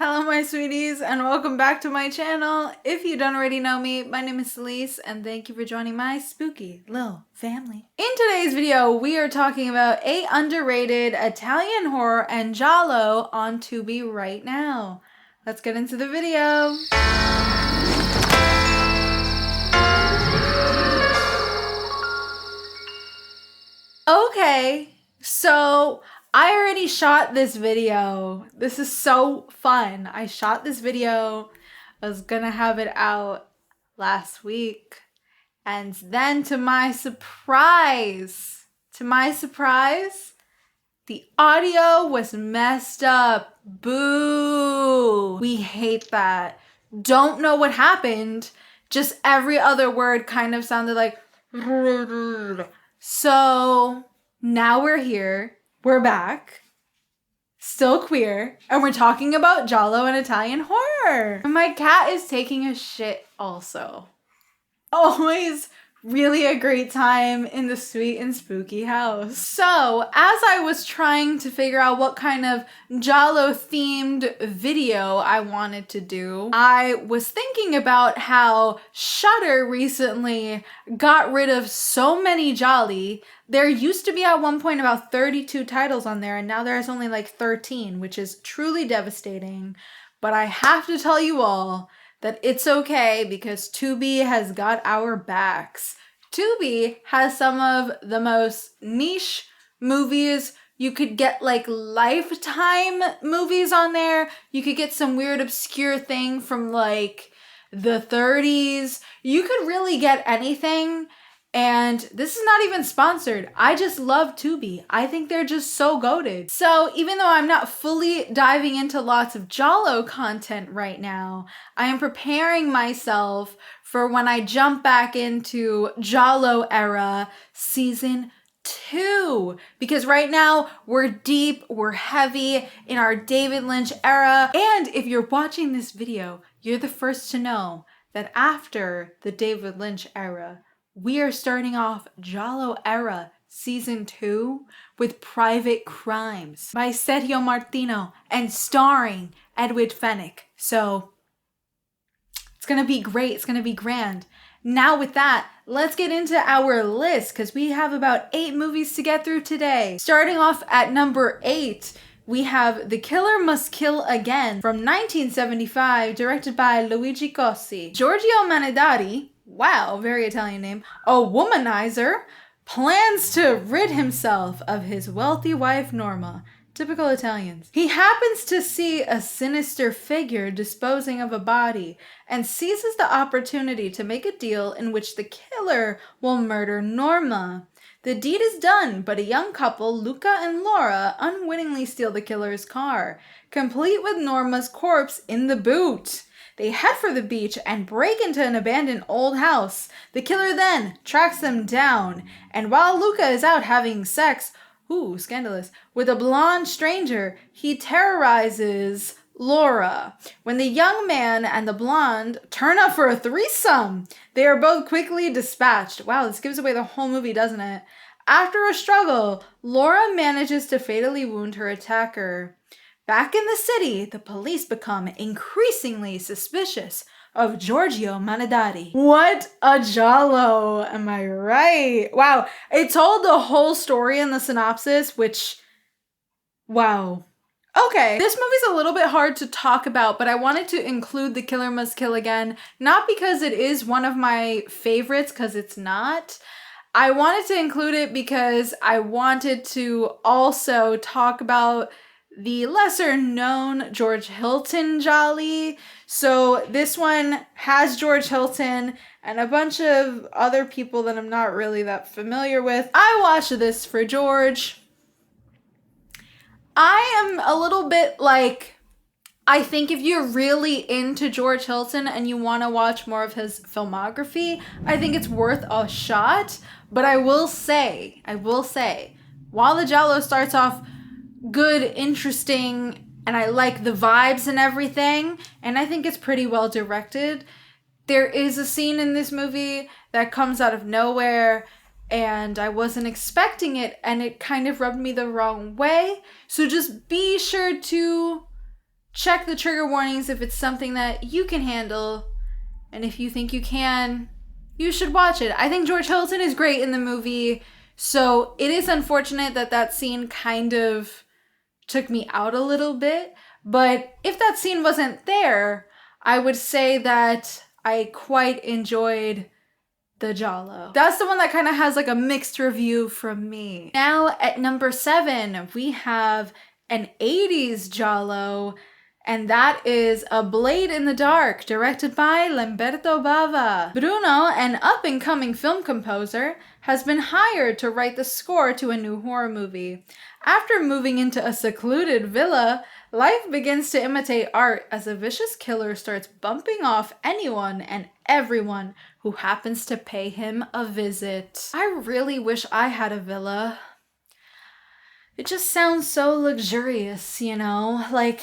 Hello my sweeties and welcome back to my channel. If you don't already know me, my name is Celise and thank you for joining my spooky little family. In today's video, we are talking about a underrated Italian horror and Giallo on TUBI right now. Let's get into the video. Okay, so I already shot this video. This is so fun. I shot this video. I was gonna have it out last week. And then to my surprise, the audio was messed up. Boo. We hate that. Don't know what happened. Just every other word kind of sounded like. So now we're here. We're back, still queer, and we're talking about Giallo and Italian horror. And my cat is taking a shit also. Always really a great time in the sweet and spooky house. So, as I was trying to figure out what kind of Giallo themed video I wanted to do, I was thinking about how Shudder recently got rid of so many Gialli. There used to be at one point about 32 titles on there, and now there's only like 13, which is truly devastating. But I have to tell you all that it's okay because TUBI has got our backs. TUBI has some of the most niche movies. You could get like Lifetime movies on there. You could get some weird obscure thing from like the 30s. You could really get anything. And this is not even sponsored. I just love TUBI. I think they're just so goated. So even though I'm not fully diving into lots of Giallo content right now, I am preparing myself for when I jump back into Giallo era season 2. Because right now we're deep, we're heavy in our David Lynch era. And if you're watching this video, you're the first to know that after the David Lynch era, we are starting off Giallo era season 2 with Private Crimes by Sergio Martino and starring Edward Fenech. So it's gonna be great, it's gonna be grand. Now with that, let's get into our list because we have about 8 movies to get through today. Starting off at number 8, we have The Killer Must Kill Again from 1975, directed by Luigi Cossi. Giorgio Manedari, wow, very Italian name, a womanizer, plans to rid himself of his wealthy wife Norma. Typical Italians. He happens to see a sinister figure disposing of a body and seizes the opportunity to make a deal in which the killer will murder Norma. The deed is done, but a young couple, Luca and Laura, unwittingly steal the killer's car, complete with Norma's corpse in the boot. They head for the beach and break into an abandoned old house. The killer then tracks them down, and while Luca is out having sex, ooh, scandalous, with a blonde stranger, he terrorizes Laura. When the young man and the blonde turn up for a threesome, they are both quickly dispatched. Wow, this gives away the whole movie, doesn't it? After a struggle, Laura manages to fatally wound her attacker. Back in the city, the police become increasingly suspicious of Giorgio Manedari. What a Giallo, am I right? Wow, it told the whole story in the synopsis, which, wow. Okay, this movie's a little bit hard to talk about, but I wanted to include The Killer Must Kill Again, not because it is one of my favorites, because it's not. I wanted to include it because I wanted to also talk about the lesser known George Hilton Gialli. So this one has George Hilton and a bunch of other people that I'm not really that familiar with. I watched this for George. I am a little bit like, I think if you're really into George Hilton and you want to watch more of his filmography, I think it's worth a shot. But I will say, while the Giallo starts off good, interesting, and I like the vibes and everything, and I think it's pretty well directed, there is a scene in this movie that comes out of nowhere and I wasn't expecting it and it kind of rubbed me the wrong way. So just be sure to check the trigger warnings if it's something that you can handle. And if you think you can, you should watch it. I think George Hilton is great in the movie. So it is unfortunate that that scene kind of took me out a little bit. But if that scene wasn't there, I would say that I quite enjoyed the Giallo. That's the one that kind of has like a mixed review from me. Now at number 7, we have an 80s Giallo, and that is A Blade in the Dark, directed by Lamberto Bava. Bruno, an up-and-coming film composer, has been hired to write the score to a new horror movie. After moving into a secluded villa, life begins to imitate art as a vicious killer starts bumping off anyone and everyone who happens to pay him a visit. I really wish I had a villa. It just sounds so luxurious, you know? Like,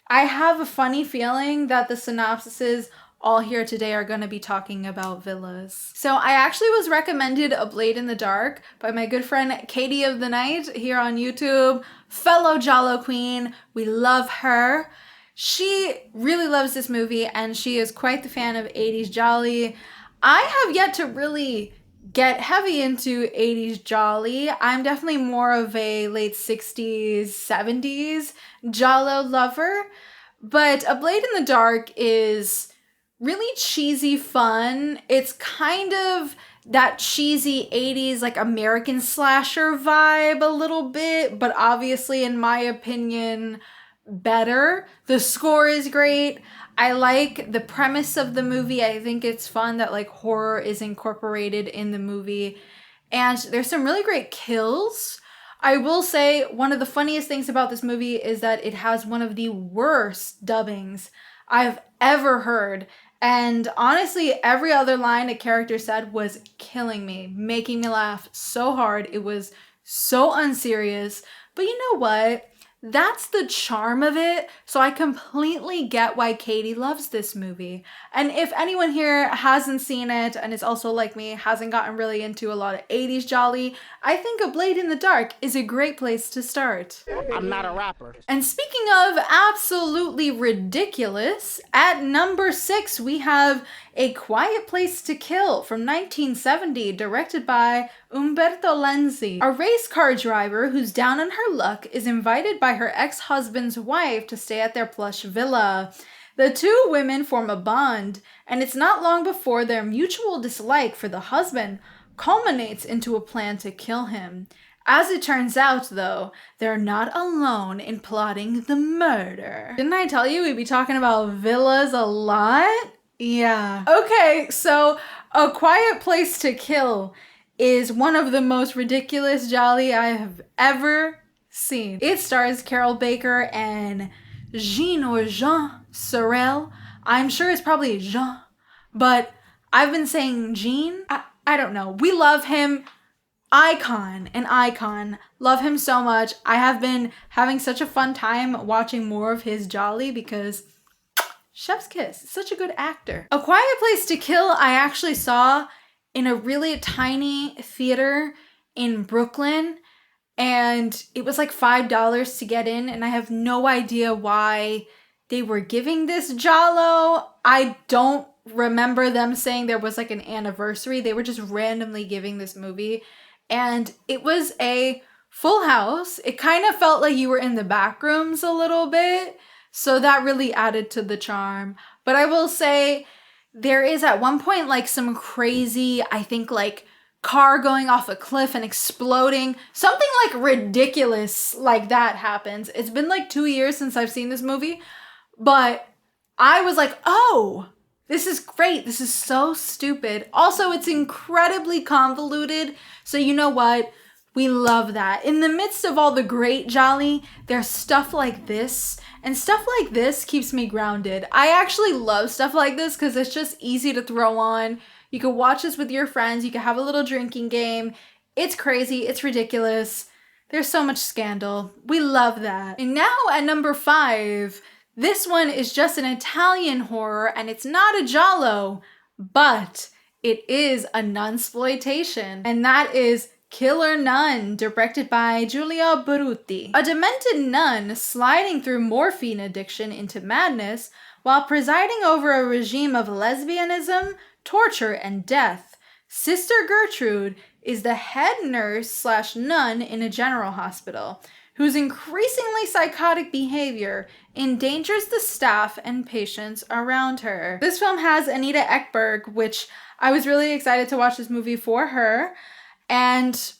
I have a funny feeling that the synopsises all here today are going to be talking about villas. So I actually was recommended A Blade in the Dark by my good friend Katie of the Night here on YouTube, fellow Giallo queen. We love her. She really loves this movie and she is quite the fan of 80s Jolly. I have yet to really get heavy into 80s Jolly. I'm definitely more of a late 60s, 70s Giallo lover. But A Blade in the Dark is really cheesy fun. It's kind of that cheesy 80s like American slasher vibe a little bit, but obviously in my opinion better. The score is great. I like the premise of the movie. I think it's fun that like horror is incorporated in the movie. And there's some really great kills. I will say one of the funniest things about this movie is that it has one of the worst dubbings I've ever heard. And honestly, every other line a character said was killing me, making me laugh so hard. It was so unserious. But you know what? That's the charm of it. So I completely get why Katie loves this movie. And if anyone here hasn't seen it and is also like me, hasn't gotten really into a lot of 80s Jolly, I think A Blade in the Dark is a great place to start. I'm not a rapper. And speaking of absolutely ridiculous, at number 6 we have A Quiet Place to Kill from 1970, directed by Umberto Lenzi. A race car driver who's down on her luck is invited by her ex-husband's wife to stay at their plush villa. The two women form a bond, and it's not long before their mutual dislike for the husband culminates into a plan to kill him. As it turns out, though, they're not alone in plotting the murder. Didn't I tell you we'd be talking about villas a lot? Yeah. Okay, so A Quiet Place to Kill is one of the most ridiculous Jolly I have ever seen. It stars Carol Baker and Jean Sorel. I'm sure it's probably Jean, but I've been saying Jean. I don't know. We love him. An icon. Love him so much. I have been having such a fun time watching more of his Jolly because chef's kiss. Such a good actor. A Quiet Place to Kill I actually saw in a really tiny theater in Brooklyn, and it was like $5 to get in, and I have no idea why they were giving this Giallo. I don't remember them saying there was like an anniversary. They were just randomly giving this movie, and it was a full house. It kind of felt like you were in the back rooms a little bit, so that really added to the charm. But I will say there is at one point like some crazy, I think like car going off a cliff and exploding. Something like ridiculous like that happens. It's been like 2 years since I've seen this movie, but I was like, oh, this is great. This is so stupid. Also, it's incredibly convoluted. So you know what? We love that. In the midst of all the great Jolly, there's stuff like this. And stuff like this keeps me grounded. I actually love stuff like this because it's just easy to throw on. You can watch this with your friends. You can have a little drinking game. It's crazy. It's ridiculous. There's so much scandal. We love that. And now at number 5, this one is just an Italian horror, and it's not a Giallo, but it is a nunsploitation, and that is Killer Nun, directed by Giulio Berruti. A demented nun sliding through morphine addiction into madness while presiding over a regime of lesbianism, torture, and death. Sister Gertrude is the head nurse / nun in a general hospital, whose increasingly psychotic behavior endangers the staff and patients around her. This film has Anita Ekberg, which I was really excited to watch this movie for her, and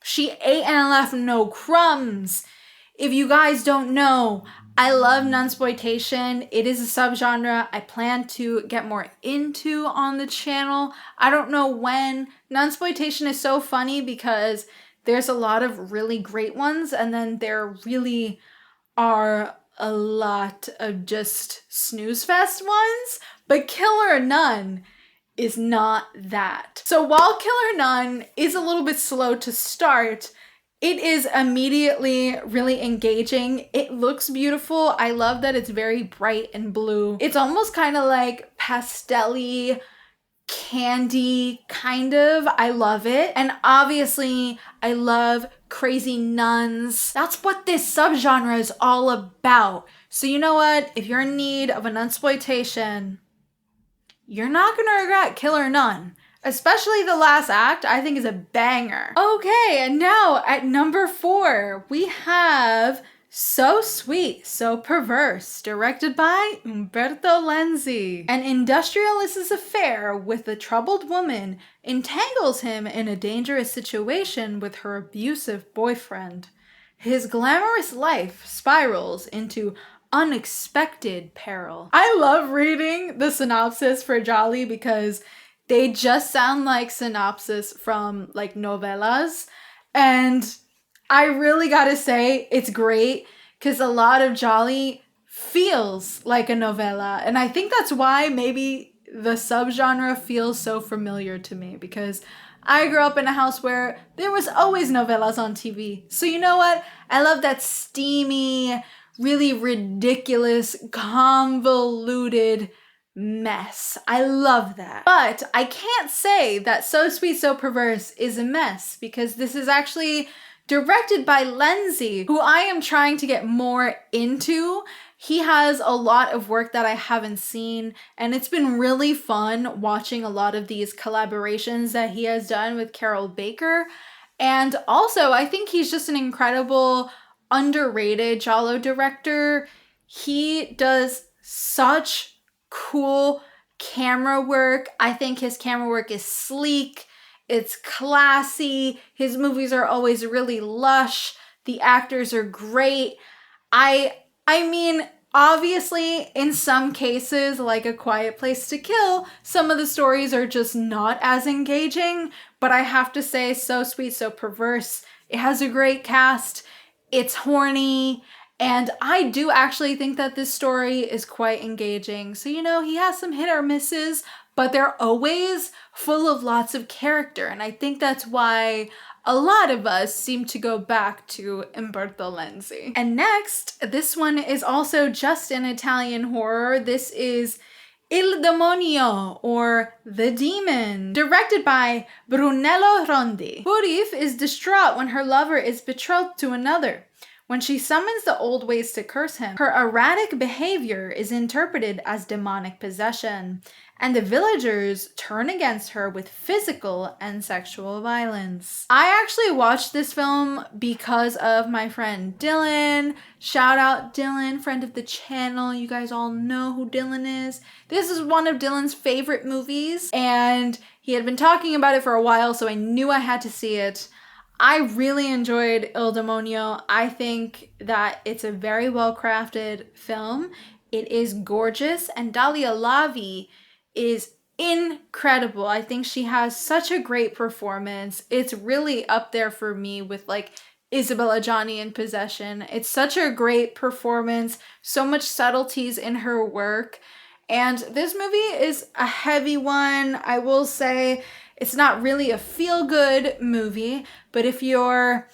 she ate and left no crumbs. If you guys don't know, I love nunsploitation. It is a subgenre I plan to get more into on the channel. I don't know when. Nunsploitation is so funny because there's a lot of really great ones, and then there really are a lot of just snooze fest ones. But Killer Nun is not that. So while Killer Nun is a little bit slow to start, it is immediately really engaging. It looks beautiful. I love that it's very bright and blue. It's almost kind of like pastel-y, candy, kind of. I love it. And obviously, I love crazy nuns. That's what this subgenre is all about. So you know what? If you're in need of an nunsploitation, you're not gonna regret Killer Nun. Especially the last act, I think is a banger. Okay, and now at number 4, we have So Sweet, So Perverse, directed by Umberto Lenzi. An industrialist's affair with a troubled woman entangles him in a dangerous situation with her abusive boyfriend. His glamorous life spirals into unexpected peril. I love reading the synopsis for Giallo because they just sound like synopsis from like novellas. And I really gotta say, it's great because a lot of Giallo feels like a novella. And I think that's why maybe the subgenre feels so familiar to me, because I grew up in a house where there was always novellas on TV. So you know what? I love that steamy, really ridiculous, convoluted mess. I love that. But I can't say that So Sweet, So Perverse is a mess, because this is actually directed by Lenzi, who I am trying to get more into. He has a lot of work that I haven't seen, and it's been really fun watching a lot of these collaborations that he has done with Carol Baker. And also, I think he's just an incredible, underrated Giallo director. He does such cool camera work. I think his camera work is sleek, it's classy, his movies are always really lush, the actors are great. I mean, obviously, in some cases, like A Quiet Place to Kill, some of the stories are just not as engaging, but I have to say, So Sweet, So Perverse, it has a great cast, it's horny, and I do actually think that this story is quite engaging. So, you know, he has some hit or misses, but they're always full of lots of character. And I think that's why a lot of us seem to go back to Umberto Lenzi. And next, this one is also just an Italian horror. This is Il Demonio, or The Demon, directed by Brunello Rondi. Purif is distraught when her lover is betrothed to another. When she summons the old ways to curse him, her erratic behavior is interpreted as demonic possession, and the villagers turn against her with physical and sexual violence. I actually watched this film because of my friend Dylan. Shout out Dylan, friend of the channel. You guys all know who Dylan is. This is one of Dylan's favorite movies, and he had been talking about it for a while, so I knew I had to see it. I really enjoyed Il Demonio. I think that it's a very well-crafted film. It is gorgeous, and Dalia Lavi is incredible. I think she has such a great performance. It's really up there for me with like Isabella Gianni in Possession. It's such a great performance, so much subtleties in her work. And this movie is a heavy one. I will say it's not really a feel-good movie, but if you're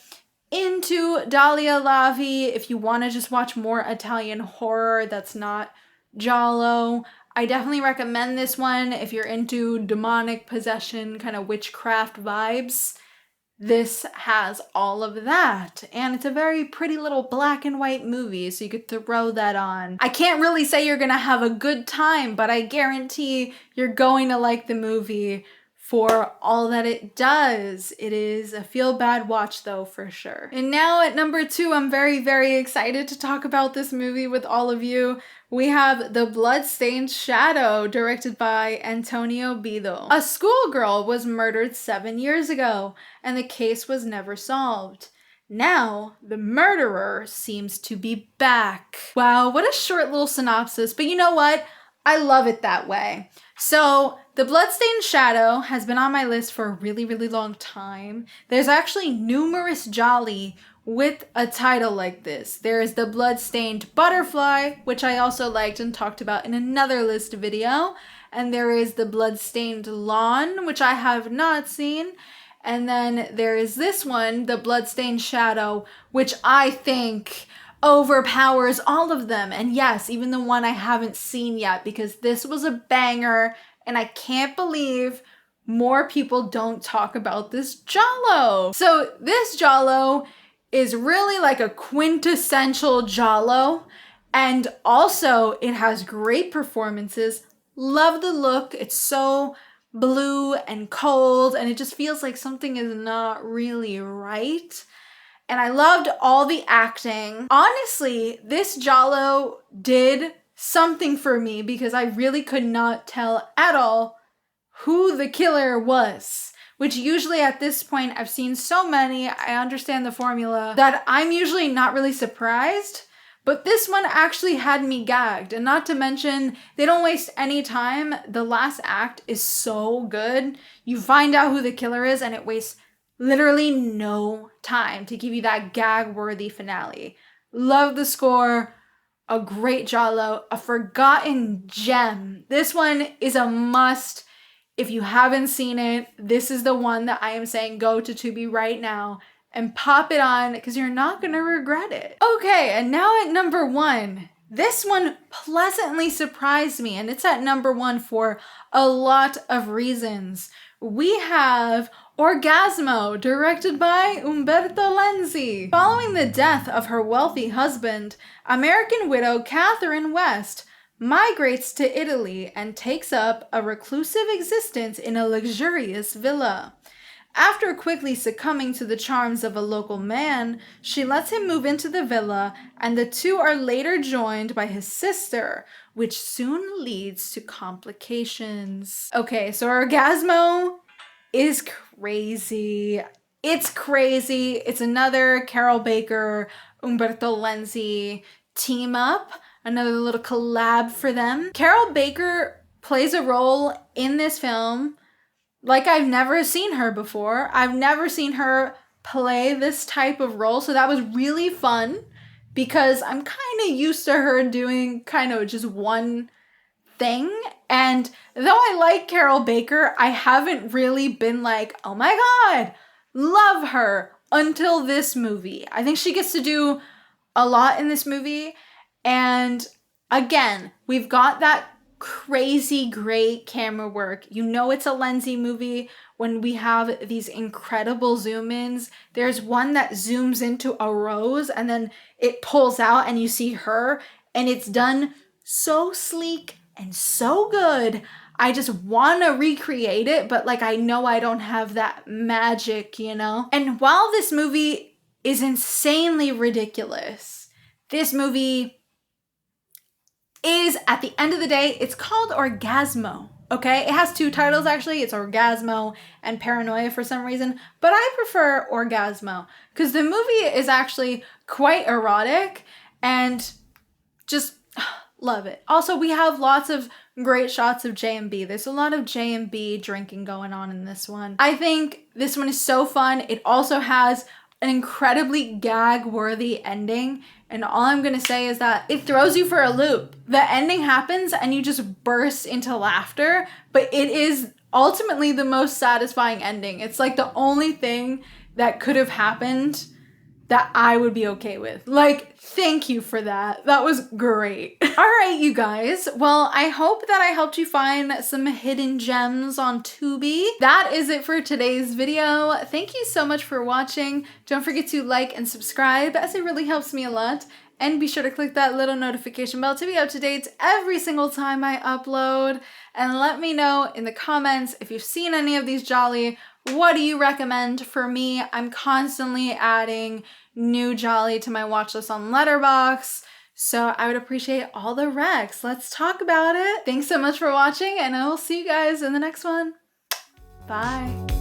into Dalia Lavi, if you want to just watch more Italian horror that's not Giallo, I definitely recommend this one. If you're into demonic possession, kind of witchcraft vibes, this has all of that. And it's a very pretty little black and white movie, so you could throw that on. I can't really say you're gonna have a good time, but I guarantee you're going to like the movie for all that it does. It is a feel-bad watch though, for sure. And now at number 2, I'm very, very excited to talk about this movie with all of you. We have The Bloodstained Shadow, directed by Antonio Bido. A schoolgirl was murdered 7 years ago, and the case was never solved. Now, the murderer seems to be back. Wow, what a short little synopsis, but you know what? I love it that way. So, The Bloodstained Shadow has been on my list for a really, really long time. There's actually numerous Gialli with a title like this. There is The Bloodstained Butterfly, which I also liked and talked about in another list video. And there is The Bloodstained Lawn, which I have not seen. And then there is this one, The Bloodstained Shadow, which I think overpowers all of them. And yes, even the one I haven't seen yet, because this was a banger and I can't believe more people don't talk about this Giallo. So this Giallo is really like a quintessential Giallo, and also it has great performances. Love the look. It's so blue and cold and it just feels like something is not really right. And I loved all the acting. Honestly, this Giallo did something for me because I really could not tell at all who the killer was. Which usually at this point, I've seen so many, I understand the formula, that I'm usually not really surprised. But this one actually had me gagged. And not to mention, they don't waste any time. The last act is so good. You find out who the killer is and it wastes literally no time to give you that gag-worthy finale. Love the score, a great Giallo, a forgotten gem. This one is a must. If you haven't seen it, this is the one that I am saying go to TUBI right now and pop it on because you're not going to regret it. Okay, and now at number 1. This one pleasantly surprised me, and it's at number 1 for a lot of reasons. We have Orgasmo, directed by Umberto Lenzi. Following the death of her wealthy husband, American widow Catherine West migrates to Italy and takes up a reclusive existence in a luxurious villa. After quickly succumbing to the charms of a local man, she lets him move into the villa, and the two are later joined by his sister, which soon leads to complications. Okay, so Orgasmo is crazy. It's crazy. It's another Carol Baker, Umberto Lenzi team up. Another little collab for them. Carol Baker plays a role in this film like I've never seen her before. I've never seen her play this type of role, so that was really fun because I'm kind of used to her doing kind of just one thing. And though I like Carol Baker, I haven't really been like, oh my God, love her until this movie. I think she gets to do a lot in this movie. And again, we've got that crazy great camera work. You know it's a Lenzi movie when we have these incredible zoom-ins. There's one that zooms into a rose and then it pulls out and you see her, and it's done so sleek and so good. I just want to recreate it, but like I know I don't have that magic, you know? And while this movie is insanely ridiculous, this movie is, at the end of the day, it's called Orgasmo, okay? It has 2 titles, actually. It's Orgasmo and Paranoia for some reason, but I prefer Orgasmo because the movie is actually quite erotic and just love it. Also, we have lots of great shots of J&B. There's a lot of J&B drinking going on in this one. I think this one is so fun. It also has an incredibly gag-worthy ending. And all I'm gonna say is that it throws you for a loop. The ending happens and you just burst into laughter, but it is ultimately the most satisfying ending. It's like the only thing that could have happened that I would be okay with. Like, thank you for that. That was great. All right, you guys. Well, I hope that I helped you find some hidden gems on Tubi. That is it for today's video. Thank you so much for watching. Don't forget to like and subscribe, as it really helps me a lot. And be sure to click that little notification bell to be up to date every single time I upload. And let me know in the comments if you've seen any of these Jolly. What do you recommend for me? I'm constantly adding new Jolly to my watch list on Letterboxd, so I would appreciate all the recs. Let's talk about it. Thanks so much for watching, and I will see you guys in the next one. Bye.